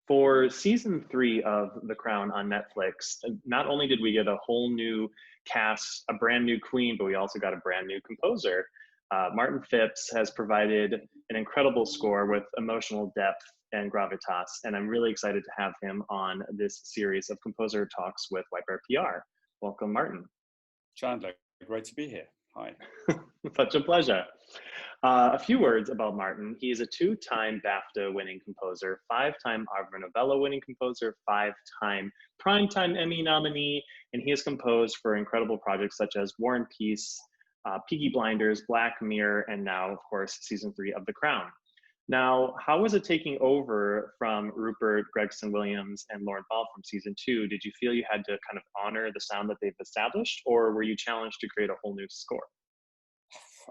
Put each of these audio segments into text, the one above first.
For season 3 of The Crown on Netflix, not only did we get a whole new cast, a brand new queen, but we also got a brand new composer. Martin Phipps has provided an incredible score with emotional depth and gravitas, and I'm really excited to have him on this series of composer talks with White Bear PR. Welcome, Martin. Chandler, great to be here. Hi. Such a pleasure. A few words about Martin. He is a 2-time BAFTA winning composer, 5-time Ivor Novello winning composer, 5-time Primetime Emmy nominee, and he has composed for incredible projects such as War and Peace, Peaky Blinders, Black Mirror, and now, of course, season 3 of The Crown. Now, how was it taking over from Rupert Gregson-Williams and Lauren Ball from season 2? Did you feel you had to kind of honor the sound that they've established, or were you challenged to create a whole new score?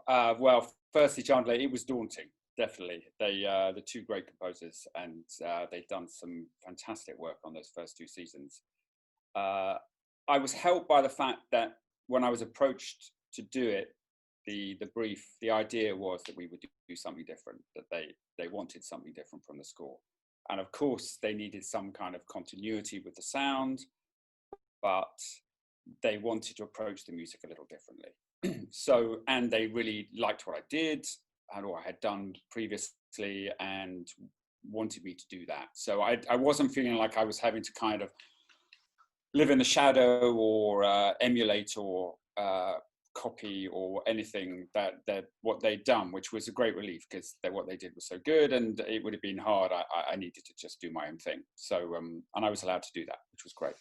Well, firstly, Chandler, it was daunting, definitely. The two great composers, and they've done some fantastic work on those first 2 seasons. I was helped by the fact that when I was approached to do it, the brief, the idea was that we would do something different, that they wanted something different from the score. And of course, they needed some kind of continuity with the sound, but they wanted to approach the music a little differently. So, and they really liked what I did and what I had done previously and wanted me to do that. So I wasn't feeling like I was having to kind of live in the shadow or emulate or copy or anything that what they'd done, which was a great relief because what they did was so good, and it would have been hard. I needed to just do my own thing. So, and I was allowed to do that, which was great.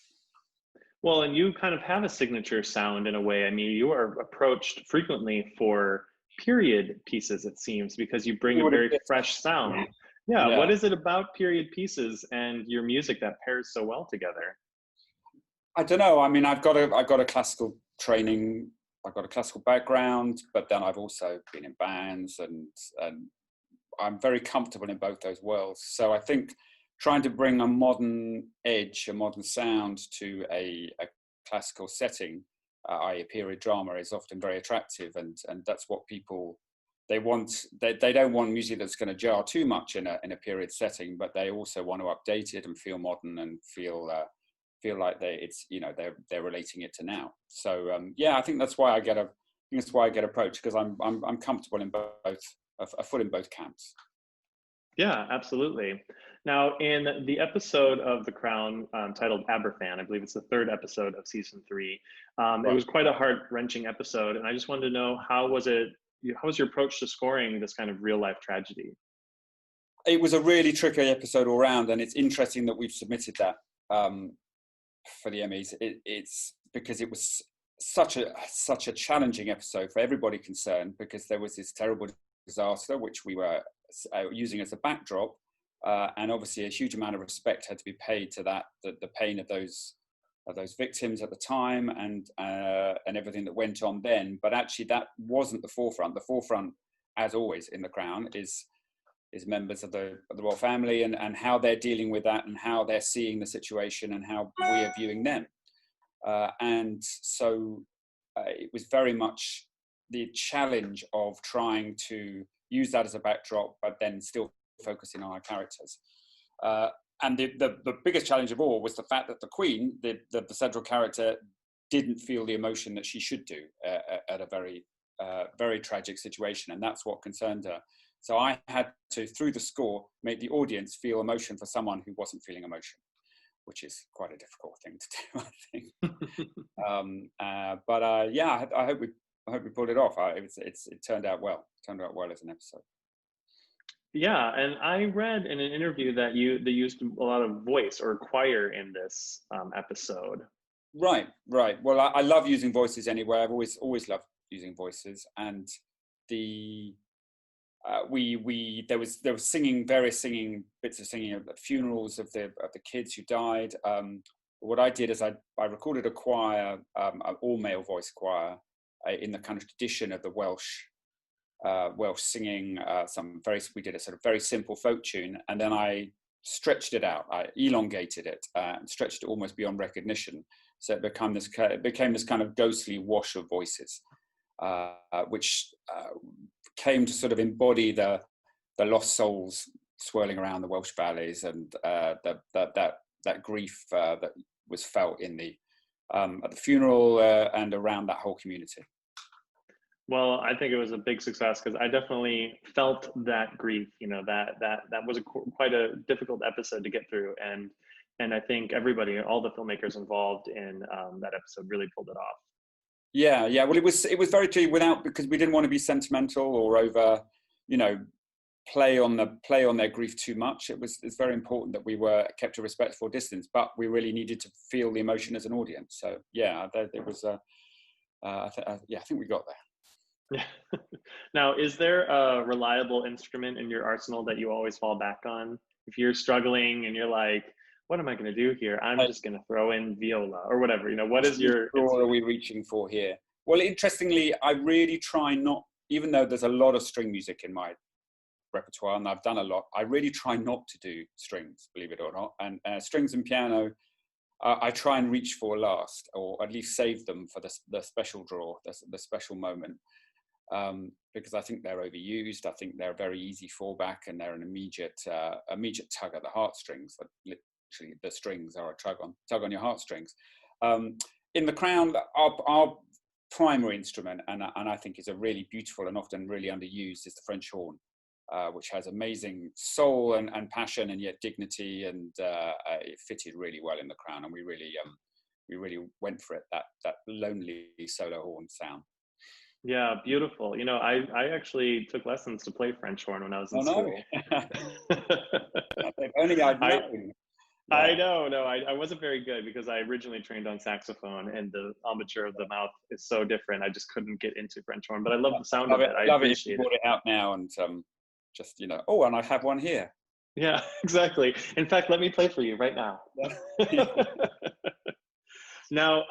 Well, and you kind of have a signature sound in a way. I mean, you are approached frequently for period pieces, it seems, because you bring a very fresh sound. Yeah. What is it about period pieces and your music that pairs so well together? I don't know. I mean, I've got a classical training. I've got a classical background, but then I've also been in bands, and I'm very comfortable in both those worlds. So I think trying to bring a modern edge, a modern sound to a classical setting, i.e. a period drama, is often very attractive, and that's what people, they want. They don't want music that's going to jar too much in a period setting, but they also want to update it and feel modern and feel like they're relating it to now. So yeah, I think that's why I get approached, because I'm comfortable in both, a foot in both camps. Yeah, absolutely. Now, in the episode of The Crown titled Aberfan, I believe it's the 3rd episode of season 3. Right. It was quite a heart-wrenching episode, and I just wanted to know, how was your approach to scoring this kind of real-life tragedy? It was a really tricky episode all round, and it's interesting that we've submitted that for the Emmys. It's because it was such a challenging episode for everybody concerned, because there was this terrible disaster which we were using as a backdrop, and obviously a huge amount of respect had to be paid to that, the pain of those victims at the time, and everything that went on then. But actually that wasn't the forefront. The forefront, as always in The Crown, is members of the royal family, and how they're dealing with that, and how they're seeing the situation, and how we are viewing them. And so it was very much the challenge of trying to use that as a backdrop, but then still focusing on our characters. And the biggest challenge of all was the fact that the Queen, the central character, didn't feel the emotion that she should do at a very tragic situation, and that's what concerned her. So I had to, through the score, make the audience feel emotion for someone who wasn't feeling emotion, which is quite a difficult thing to do, I think. But yeah, I hope we pulled it off. It turned out well. It turned out well as an episode. Yeah, and I read in an interview that they used a lot of voice or choir in this episode. Right. Well, I love using voices anyway. I've always loved using voices, and there was various bits of singing at funerals of the kids who died. What I did is I recorded a choir, an all-male voice choir, in the kind of tradition of the Welsh singing. We did a sort of very simple folk tune, and then I stretched it out. I elongated it and stretched it almost beyond recognition. So it became this kind of ghostly wash of voices, which came to sort of embody the lost souls swirling around the Welsh valleys, and that grief that was felt in the at the funeral and around that whole community. Well, I think it was a big success because I definitely felt that grief. You know, that was quite a difficult episode to get through, and I think everybody, all the filmmakers involved in that episode, really pulled it off. Yeah, yeah. Well, it was very true, because we didn't want to be sentimental or over, you know, play on their grief too much. It's very important that we kept a respectful distance, but we really needed to feel the emotion as an audience. So yeah, it was. I think we got there. Yeah. Now, is there a reliable instrument in your arsenal that you always fall back on? If you're struggling and you're like, what am I going to do here? I'm just going to throw in viola or whatever. You know, what is your What are we reaching for here? Well, interestingly, I really try not, even though there's a lot of string music in my repertoire and I've done a lot, I really try not to do strings, believe it or not. And strings and piano, I try and reach for last, or at least save them for the special draw, the special moment. Because I think they're overused. I think they're a very easy fallback, and they're an immediate tug at the heartstrings. Literally, the strings are a tug on your heartstrings. In The Crown, our primary instrument, and I think is a really beautiful and often really underused, is the French horn, which has amazing soul and passion, and yet dignity, and it fitted really well in The Crown, and we really went for it. That lonely solo horn sound. Yeah, beautiful. You know, I actually took lessons to play French horn when I was in school. If only I'd known. I know, no, I wasn't very good because I originally trained on saxophone, and the embouchure of the mouth is so different. I just couldn't get into French horn, but I love the sound of it. I love it if you appreciate brought it out now, and just, you know, oh, and I have one here. Yeah, exactly. In fact, let me play for you right now. Now,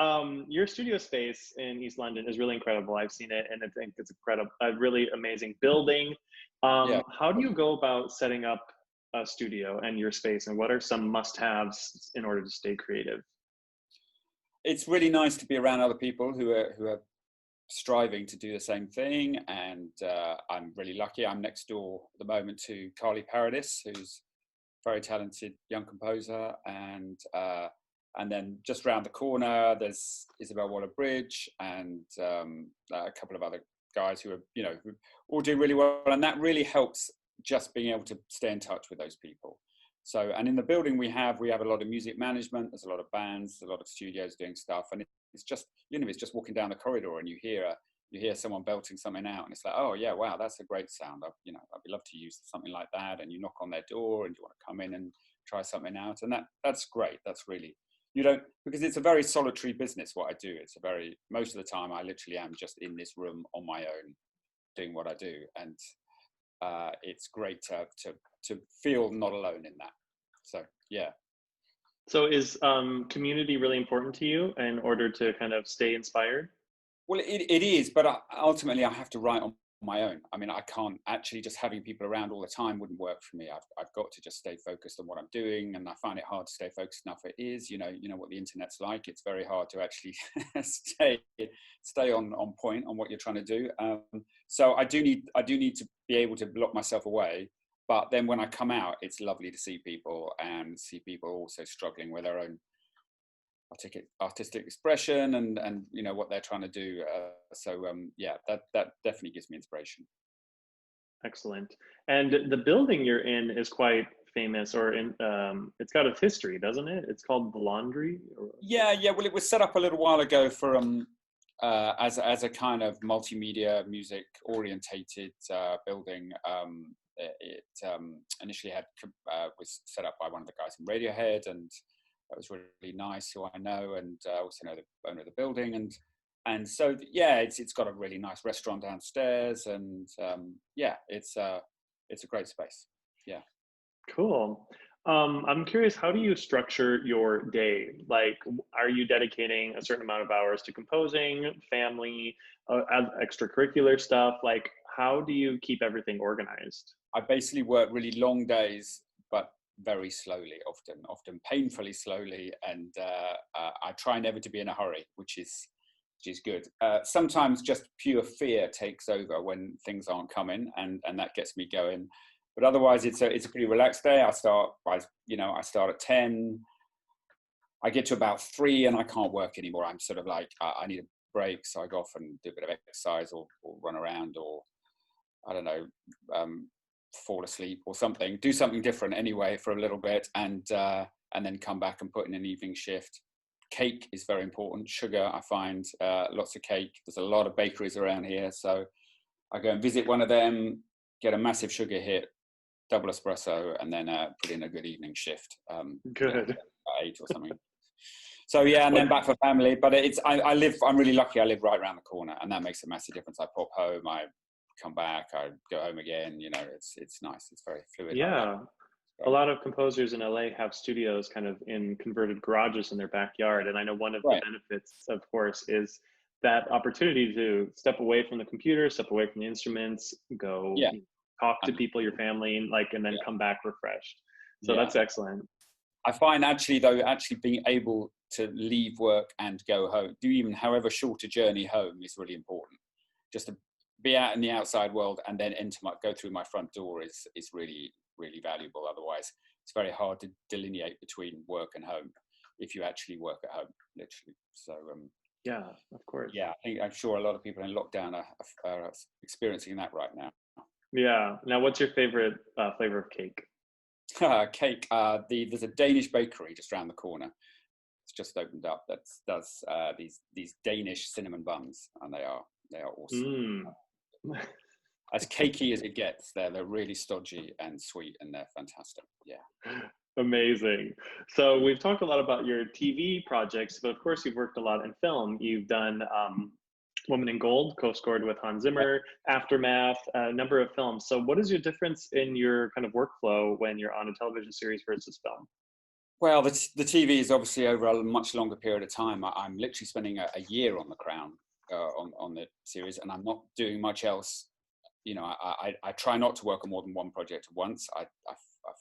your studio space in East London is really incredible. I've seen it, and I think it's incredible. A really amazing building. Yeah. How do you go about setting up a studio and your space, and what are some must-haves in order to stay creative? It's really nice to be around other people who are striving to do the same thing, and I'm really lucky. I'm next door at the moment to Carly Paradis, who's a very talented young composer, and then just around the corner there's Isabel Waller-Bridge and a couple of other guys who are, you know, who all do really well, and that really helps, just being able to stay in touch with those people. So, and in the building we have a lot of music management, there's a lot of bands, a lot of studios doing stuff, and it's just, you know, it's just walking down the corridor and you hear someone belting something out, and it's like, oh yeah, wow, that's a great sound. I'd love to use something like that. And you knock on their door and you want to come in and try something out, and that's great. That's really, you don't, because it's a very solitary business what I do. Most of the time I literally am just in this room on my own doing what I do, and it's great to feel not alone in that. So yeah. So is community really important to you in order to kind of stay inspired? Well, it is, but ultimately I have to write on my own. I mean, I can't actually, just having people around all the time wouldn't work for me. I've got to just stay focused on what I'm doing, and I find it hard to stay focused enough. It is, you know what the internet's like. It's very hard to actually stay on point on what you're trying to do. So I do need to be able to lock myself away. But then when I come out, it's lovely to see people, and see people also struggling with their own artistic expression and you know what they're trying to do. Yeah, that definitely gives me inspiration. Excellent. And the building you're in is quite famous, or it's got a history, doesn't it? It's called the Laundry. Yeah. Well, it was set up a little while ago for as a kind of multimedia music orientated building. It initially was set up by one of the guys in Radiohead, and that was really nice, who I know, and also know the owner of the building, and so yeah, it's got a really nice restaurant downstairs, and yeah, it's a great space. Yeah. Cool. I'm curious, how do you structure your day? Like, are you dedicating a certain amount of hours to composing, family, extracurricular stuff? Like, how do you keep everything organized? I basically work really long days, but very slowly, often painfully slowly, and I try never to be in a hurry, which is good. Sometimes just pure fear takes over when things aren't coming, and that gets me going. But otherwise, it's a pretty relaxed day. I start at 10. I get to about 3 and I can't work anymore. I'm sort of like, I need a break. So I go off and do a bit of exercise or run around or, I don't know, fall asleep or something, do something different anyway for a little bit, and then come back and put in an evening shift. Cake is very important. Sugar, I find, lots of cake. There's a lot of bakeries around here. So I go and visit one of them, get a massive sugar hit, double espresso, and then put in a good evening shift. Good. 8 or something. So yeah, and then back for family. But I'm really lucky. I live right around the corner, and that makes a massive difference. I pop home, I come back, I go home again. It's nice. It's very fluid. Yeah. A lot of composers in LA have studios kind of in converted garages in their backyard. And I know one of the benefits, of course, is that opportunity to step away from the computer, step away from the instruments, go talk to people, your family, and then come back refreshed. So that's excellent. I find actually being able to leave work and go home, do even however short a journey home, is really important. Just to be out in the outside world and then go through my front door is really, really valuable. Otherwise, it's very hard to delineate between work and home if you actually work at home, literally. So yeah, of course. Yeah, I'm sure a lot of people in lockdown are experiencing that right now. Yeah. Now, what's your favorite flavor of cake? Cake. There's a Danish bakery just around the corner. It's just opened up. That does these Danish cinnamon buns, and they are awesome. As cakey as it gets. They're really stodgy and sweet, and they're fantastic. Yeah. Amazing. So we've talked a lot about your TV projects, but of course you've worked a lot in film. You've done Woman in Gold, co-scored with Hans Zimmer, Aftermath, a number of films. So what is your difference in your kind of workflow when you're on a television series versus film? Well, the TV is obviously over a much longer period of time. I'm literally spending a year on The Crown, on the series, and I'm not doing much else. I try not to work on more than one project at once. I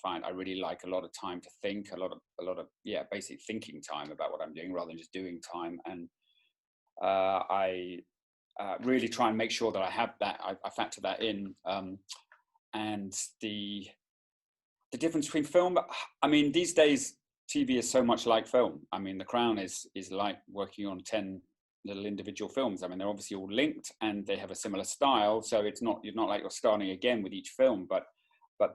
find I really like a lot of time to think, a lot of basic thinking time about what I'm doing rather than just doing time. And I really try and make sure that I have that. I factor that in. And the difference between film, I mean, these days TV is so much like film. I mean, The Crown is like working on 10 little individual films. I mean, they're obviously all linked and they have a similar style. So you're not like you're starting again with each film, but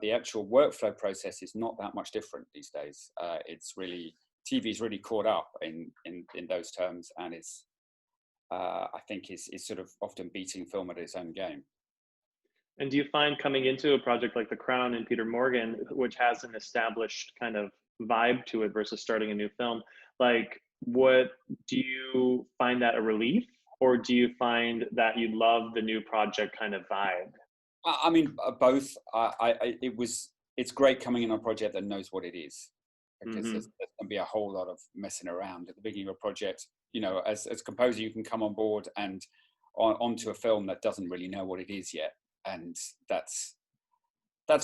the actual workflow process is not that much different these days. It's really, TV's really caught up in those terms, and it's, I think is sort of often beating film at its own game. And do you find coming into a project like The Crown and Peter Morgan, which has an established kind of vibe to it versus starting a new film, what do you find that a relief, or do you find that you love the new project kind of vibe? I mean, both. It's great coming in on a project that knows what it is, because there's going to be a whole lot of messing around at the beginning of a project. As a composer, you can come on board and onto a film that doesn't really know what it is yet, and that's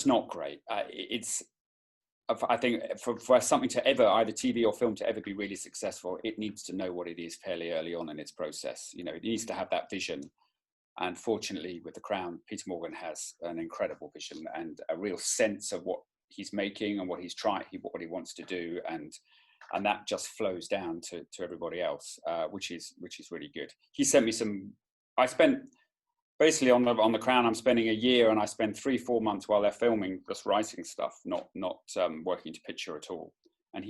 not great. I think for something to ever, either TV or film, to ever be really successful, it needs to know what it is fairly early on in its process. It needs to have that vision. And fortunately, with The Crown, Peter Morgan has an incredible vision and a real sense of what he's making and what he's trying, what he wants to do, and that just flows down to everybody else, which is really good. He sent me some. I spent basically on the Crown. I'm spending a year, and I spend 3-4 months while they're filming, just writing stuff, not working to picture at all. And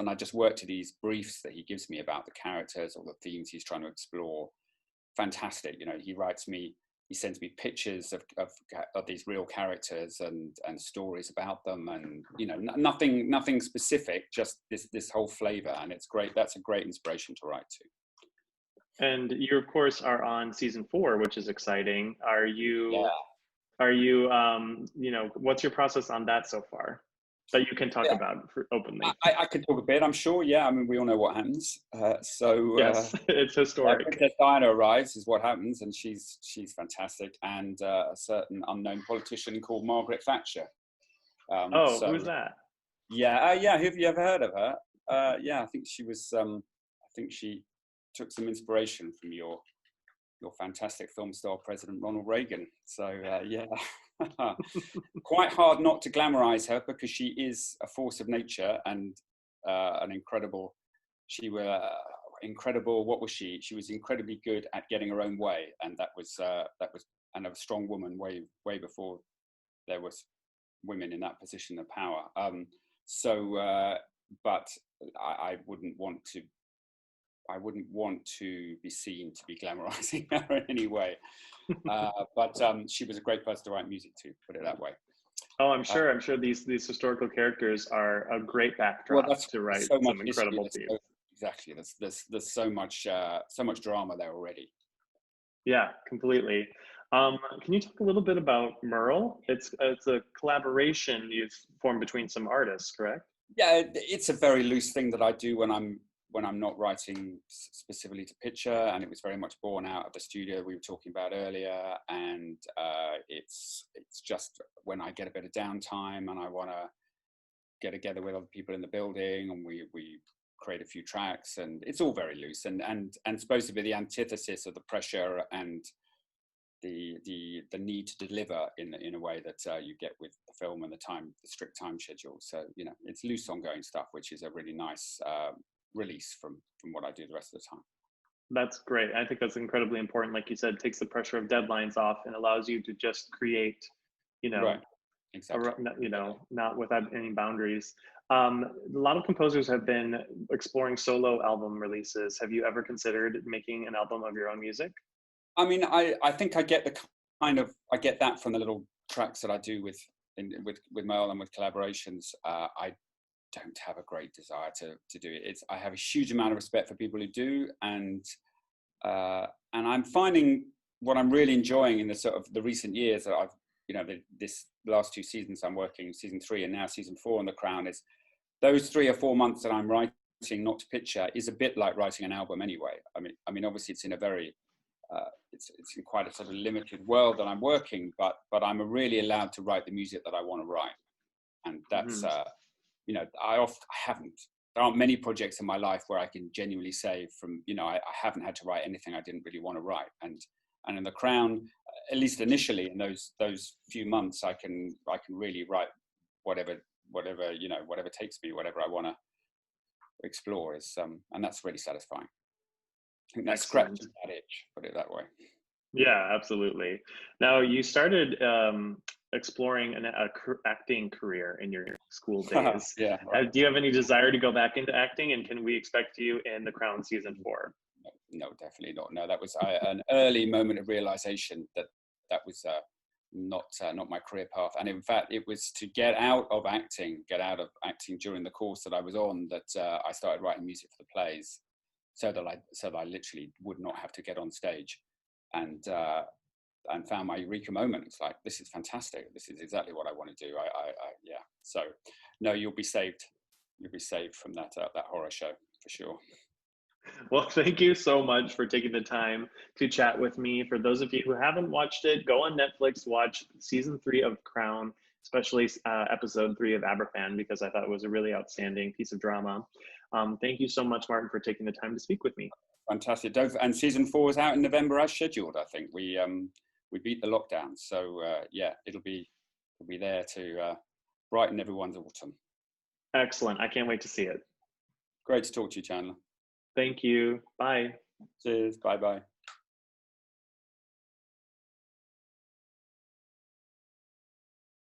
I just work to these briefs that he gives me about the characters or the themes he's trying to explore. Fantastic. He sends me pictures of these real characters and stories about them, and nothing specific, just this whole flavor, and it's great. That's a great inspiration to write to. And you of course are on season 4, which is exciting. Are you what's your process on that so far that you can talk about openly? I can talk a bit, I'm sure. Yeah, I mean, we all know what happens. Yes, it's historic. Princess Diana arrives is what happens, and she's fantastic. And a certain unknown politician called Margaret Thatcher. Who's that? Yeah. Have you ever heard of her? I think she was. I think she took some inspiration from your your fantastic film star, President Ronald Reagan. So yeah, quite hard not to glamorize her, because she is a force of nature and an incredible. She was incredible. What was she? She was incredibly good at getting her own way, and that was and a strong woman way before there was women in that position of power. But I wouldn't want to be seen to be glamorizing her in any way. But she was a great person to write music to, put it that way. Oh, I'm sure these historical characters are a great backdrop to write so some incredible themes. Exactly. There's so much drama there already. Yeah, completely. Can you talk a little bit about Merle? It's a collaboration you've formed between some artists, correct? Yeah, it's a very loose thing that I do when I'm not writing specifically to picture, and it was very much born out of the studio we were talking about earlier. And it's just when I get a bit of downtime and I want to get together with other people in the building, and we create a few tracks, and it's all very loose and supposed to be the antithesis of the pressure and the need to deliver in a way that you get with the film and the strict time schedule. So it's loose, ongoing stuff, which is a really nice release from what I do the rest of the time. That's great. I think that's incredibly important. Like you said, it takes the pressure of deadlines off and allows you to just create, right. Exactly. Not without any boundaries. A lot of composers have been exploring solo album releases. Have you ever considered making an album of your own music? I mean, I think I get that from the little tracks that I do with Merle and with collaborations. I don't have a great desire to do it. I have a huge amount of respect for people who do, and I'm finding what I'm really enjoying in the sort of the recent years that I've this last 2 seasons I'm working, season 3 and now season 4 on The Crown, is those 3 or 4 months that I'm writing not to picture is a bit like writing an album anyway. I mean obviously it's in a very it's in quite a sort of limited world that I'm working, but I'm really allowed to write the music that I want to write. And that's there aren't many projects in my life where I can genuinely say I haven't had to write anything I didn't really want to write. And in The Crown, at least initially in those few months, I can really write whatever takes me, whatever I want to explore is and that's really satisfying. I think that's scratching that itch, put it that way. Yeah, absolutely. Now, you started exploring an acting career in your school days. Yeah. Right. Do you have any desire to go back into acting, and can we expect you in The Crown season 4? No, definitely not. No, that was an early moment of realization that was not my career path. And in fact, it was to get out of acting during the course that I was on that I started writing music for the plays, so that I literally would not have to get on stage, and found my eureka moment. It's like, this is fantastic. This is exactly what I want to do. Yeah. So no, you'll be saved. You'll be saved from that horror show for sure. Well, thank you so much for taking the time to chat with me. For those of you who haven't watched it, go on Netflix, watch season 3 of Crown, especially episode 3 of Aberfan, because I thought it was a really outstanding piece of drama. Thank you so much, Martin, for taking the time to speak with me. Fantastic. And season 4 is out in November as scheduled. I think we beat the lockdown, so yeah, it'll be there to brighten everyone's autumn. Excellent. I can't wait to see it. Great to talk to you, Chandler. Thank you. Bye. Cheers. Bye-bye.